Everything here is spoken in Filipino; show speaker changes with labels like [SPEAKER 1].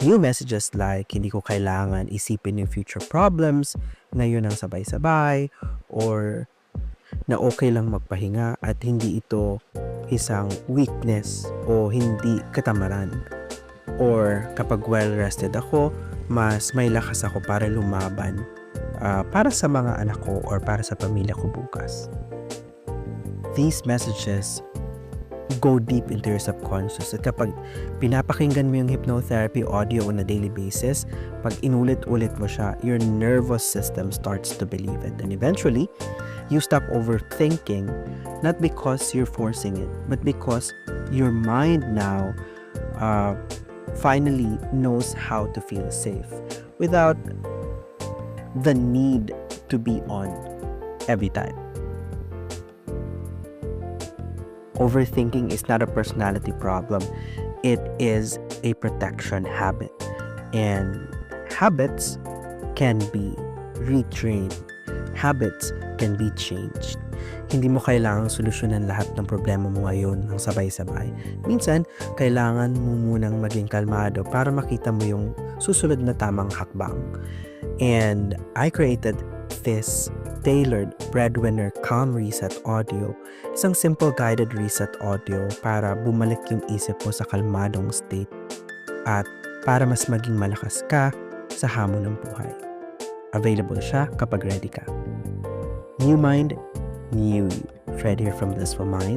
[SPEAKER 1] New messages like, hindi ko kailangan isipin yung future problems, ngayon ang sabay-sabay, or na okay lang magpahinga at hindi ito isang weakness o hindi katamaran. Or kapag well-rested ako, mas may lakas ako para lumaban para sa mga anak ko or para sa pamilya ko bukas. These messages go deep into your subconscious. At kapag pinapakinggan mo yung hypnotherapy audio on a daily basis, pag inulit-ulit mo siya, your nervous system starts to believe it. And eventually, you stop overthinking, not because you're forcing it, but because your mind now finally knows how to feel safe without the need to be on every time. Overthinking is not a personality problem. It is a protection habit. And habits can be retrained. Habits can be changed. Hindi mo kailangang solusyonan lahat ng problema mo ngayon ng sabay-sabay. Minsan, kailangan mo munang maging kalmado para makita mo yung susunod na tamang hakbang. And I created this tailored Breadwinner Calm Reset audio. Isang simple guided reset audio para bumalik yung isip mo sa kalmadong state at para mas maging malakas ka sa hamon ng buhay. Available siya kapag ready ka. New mind, new you. Fred here from Blissful Mind.